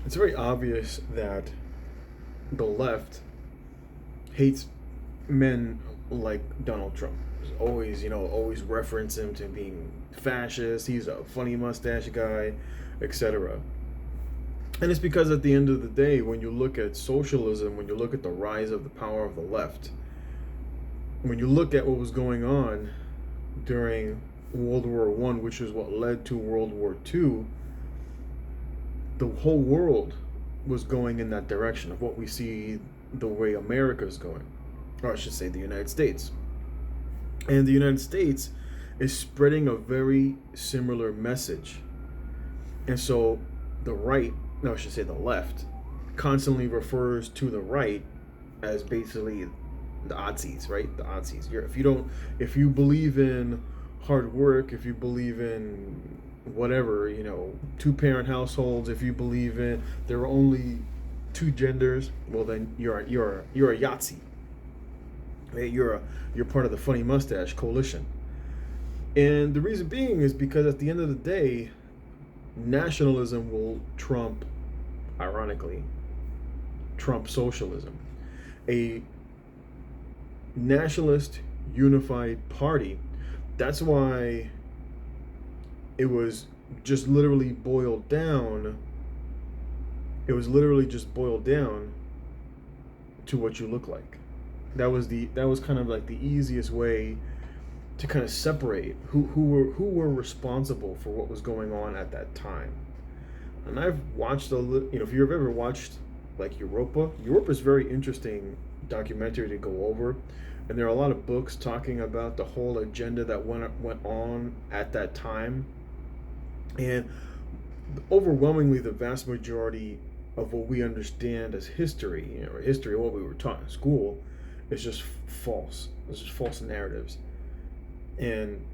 It's very obvious that the left hates men like Donald Trump. There's always, always reference him to being fascist. He's a funny mustache guy, etc. And it's because at the end of the day, when you look at socialism, when you look at the rise of the power of the left, when you look at what was going on during World War One, which is what led to World War Two, the whole world was going in that direction of what we see the way America is going, or I should say the United States. And the United States is spreading a very similar message. And so the right, no, I should say the left, constantly refers to the right as basically the Aussies, right? The Aussies. If you believe in hard work, if you believe in whatever, two-parent households, if you believe in there are only two genders, well then you're a Yahtzee. Right? You're part of the funny mustache coalition. And the reason being is because at the end of the day, nationalism will trump, ironically, trump socialism. A nationalist unified party. That's why it was just literally boiled down. It was literally just boiled down to what you look like. That was kind of like the easiest way to kind of separate who were responsible for what was going on at that time. And I've watched if you've ever watched like Europa is very interesting documentary to go over, and there are a lot of books talking about the whole agenda that went on at that time, and overwhelmingly the vast majority of what we understand as history, history, what we were taught in school, is just false. It's just false narratives. And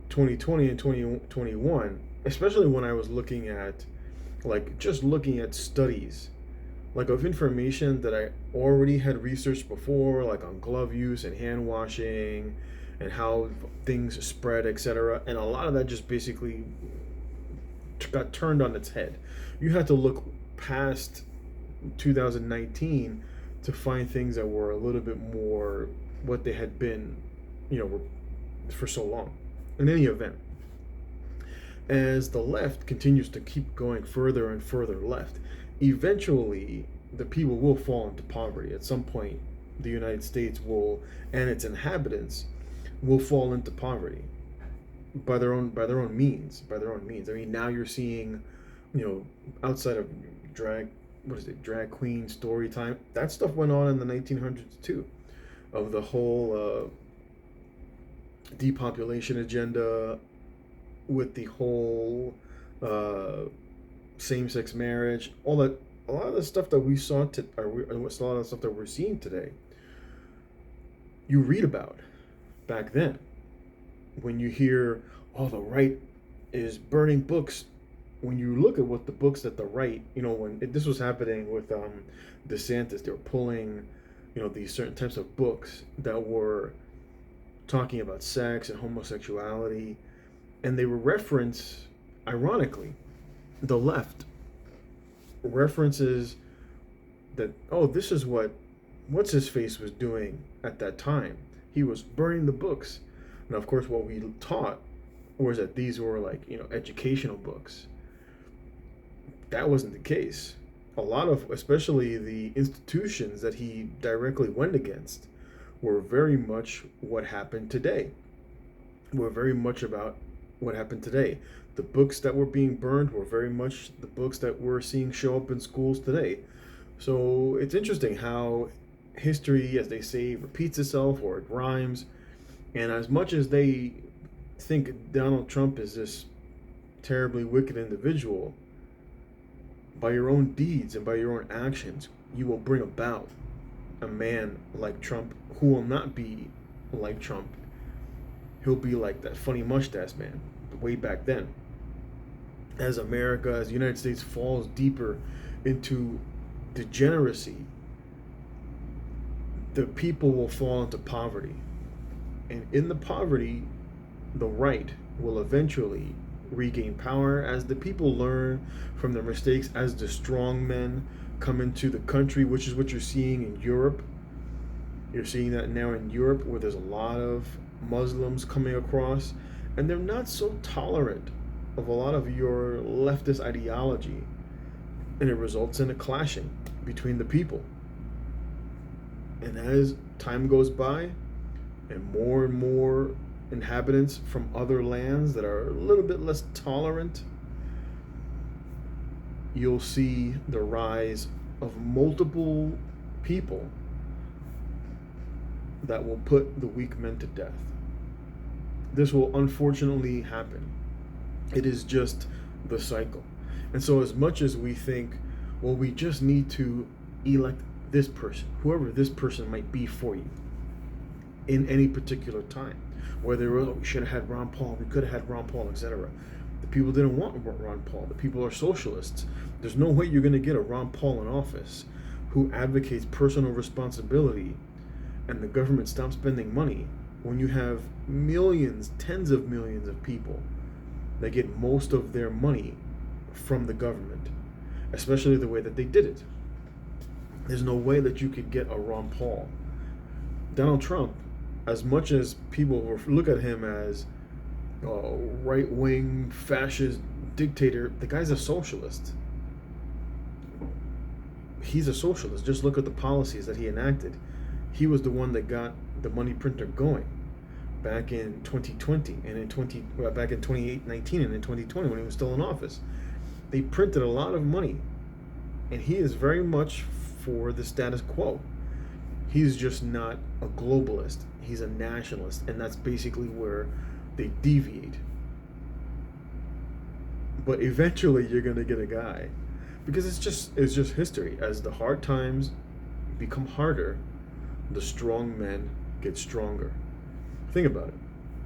2020 and 2021, especially when I was looking at studies like of information that I already had researched before, like on glove use and hand washing and how things spread, etc. And a lot of that just basically got turned on its head. You had to look past 2019 to find things that were a little bit more what they had been, for so long. In any event, as the left continues to keep going further and further left, eventually the people will fall into poverty. At some point, the United States will, and its inhabitants, will fall into poverty by their own means. By their own means. I mean, now you're seeing, outside of drag, what is it, drag queen story time. That stuff went on in the 1900s too, of the whole depopulation agenda, with the whole same-sex marriage, all that. A lot of the stuff that we saw a lot of the stuff that we're seeing today, you read about back then. When you hear, oh, the right is burning books, when you look at what the books that the right, this was happening with DeSantis, they were pulling, these certain types of books that were talking about sex and homosexuality, and they were ironically, the left references that, oh, this is what's his face was doing at that time. He was burning the books. And of course, what we taught was that these were like, educational books. That wasn't the case. A lot of, especially the institutions that he directly went against, were very much what happened today. Were very much about what happened today. The books that were being burned were very much the books that we're seeing show up in schools today. So it's interesting how history, as they say, repeats itself or it rhymes. And as much as they think Donald Trump is this terribly wicked individual, by your own deeds and by your own actions, you will bring about a man like Trump who will not be like Trump. He'll be like that funny mustache man way back then. As America, as the United States falls deeper into degeneracy, the people will fall into poverty. And in the poverty, the right will eventually regain power, as the people learn from their mistakes, as the strong men come into the country, which is what you're seeing in Europe. You're seeing that now in Europe, where there's a lot of Muslims coming across, and they're not so tolerant of a lot of your leftist ideology, and it results in a clashing between the people. And as time goes by, and more inhabitants from other lands that are a little bit less tolerant, you'll see the rise of multiple people that will put the weak men to death. This will unfortunately happen. It is just the cycle. And so, as much as we think, well, we just need to elect this person, whoever this person might be for you, in any particular time, whether we should have had Ron Paul, we could have had Ron Paul, etc. The people didn't want Ron Paul. The people are socialists. There's no way you're going to get a Ron Paul in office who advocates personal responsibility and the government stops spending money when you have millions, tens of millions of people that get most of their money from the government, especially the way that they did it. There's no way that you could get a Ron Paul. Donald Trump, as much as people look at him as a right-wing fascist dictator, the guy's a socialist. He's a socialist. Just look at the policies that he enacted. He was the one that got the money printer going back in 2020 and back in 2019 and in 2020 when he was still in office. They printed a lot of money, and he is very much for the status quo. He's just not a globalist. He's a nationalist, and that's basically where they deviate. But eventually you're going to get a guy, because it's just history. As the hard times become harder, the strong men get stronger. Think about it.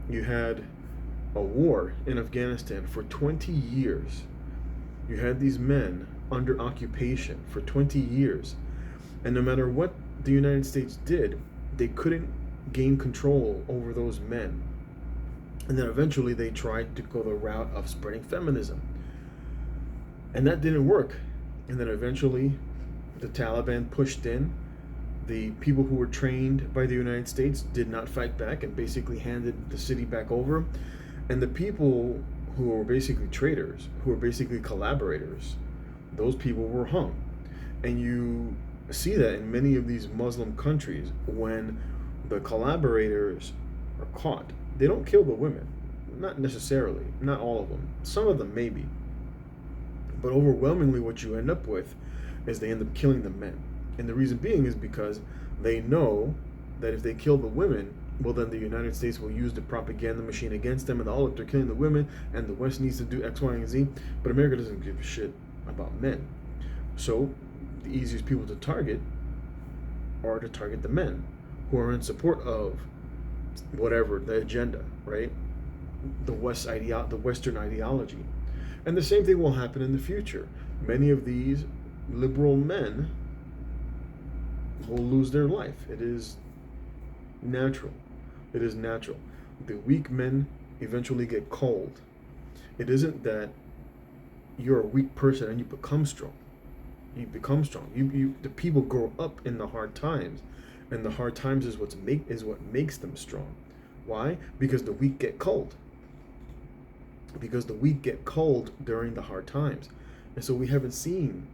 You had a war in Afghanistan for 20 years. You had these men under occupation for 20 years. And no matter what the United States did, they couldn't gain control over those men. And then eventually they tried to go the route of spreading feminism. And that didn't work. And then eventually the Taliban pushed in. The people who were trained by the United States did not fight back and basically handed the city back over. And the people who were basically traitors, who were basically collaborators, those people were hung. And you see that in many of these Muslim countries. When the collaborators are caught, they don't kill the women. Not necessarily. Not all of them. Some of them maybe. But overwhelmingly what you end up with is they end up killing the men. And the reason being is because they know that if they kill the women, well, then the United States will use the propaganda machine against them, and look, they're killing the women, and the West needs to do X, Y, and Z. But America doesn't give a shit about men. So the easiest people to target are to target the men who are in support of whatever the agenda, right? The Western ideology. And the same thing will happen in the future. Many of these liberal men will lose their life. It is natural. It is natural. The weak men eventually get cold. It isn't that you're a weak person and you become strong. You become strong. The people grow up in the hard times, and the hard times is what makes them strong. Why? Because the weak get cold. Because the weak get cold during the hard times. And so we haven't seen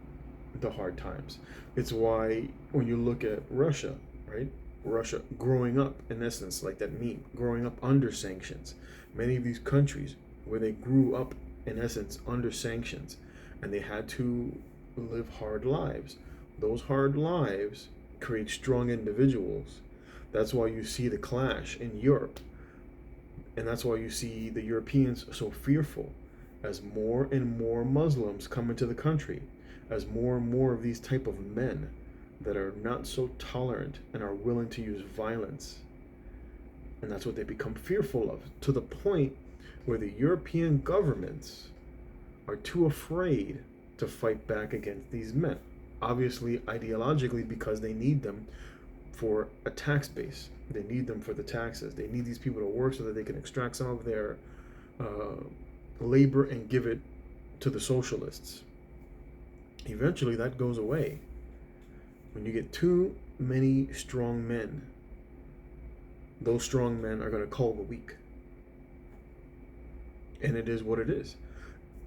the hard times. It's why when you look at Russia, right? Russia growing up, in essence, like that meme, growing up under sanctions. Many of these countries where they grew up, in essence, under sanctions, and they had to live hard lives. Those hard lives create strong individuals. That's why you see the clash in Europe. And that's why you see the Europeans so fearful as more and more Muslims come into the country, as more and more of these type of men that are not so tolerant and are willing to use violence. And that's what they become fearful of, to the point where the European governments are too afraid to fight back against these men. Obviously, ideologically, because they need them for a tax base. They need them for the taxes. They need these people to work so that they can extract some of their labor and give it to the socialists. Eventually, that goes away. When you get too many strong men, those strong men are going to call the weak. And it is what it is.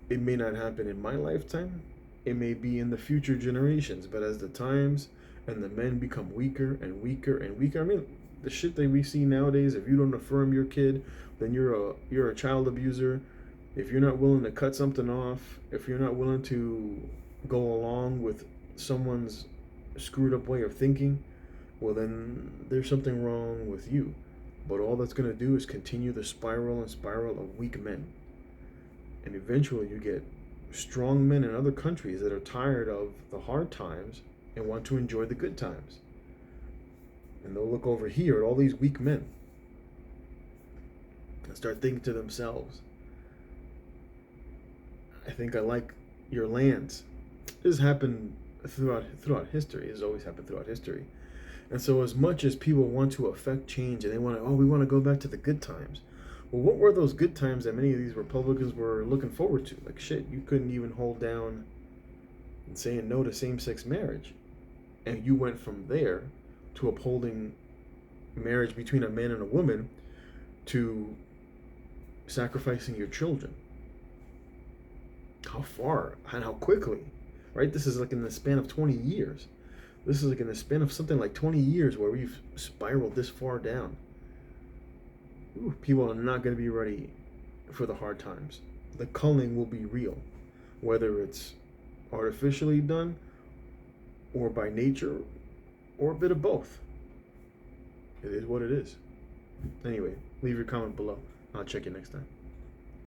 It may not happen in my lifetime. It may be in the future generations. But as the times and the men become weaker and weaker and weaker, I mean, the shit that we see nowadays, if you don't affirm your kid, then you're a child abuser. If you're not willing to cut something off, if you're not willing to go along with someone's screwed up way of thinking, well, then there's something wrong with you. But all that's going to do is continue the spiral and spiral of weak men. And eventually you get strong men in other countries that are tired of the hard times and want to enjoy the good times. And they'll look over here at all these weak men and start thinking to themselves, I think I like your lands. This has happened throughout history. This has always happened throughout history. And so as much as people want to affect change and they want to, we want to go back to the good times. Well, what were those good times that many of these Republicans were looking forward to? Like, shit, you couldn't even hold down and saying no to same-sex marriage. And you went from there to upholding marriage between a man and a woman to sacrificing your children. How far and how quickly, right? This is like in the span of 20 years. This is like in the span of something like 20 years where we've spiraled this far down. Ooh, people are not going to be ready for the hard times. The culling will be real, whether it's artificially done or by nature or a bit of both. It is what it is. Anyway, leave your comment below. I'll check you next time.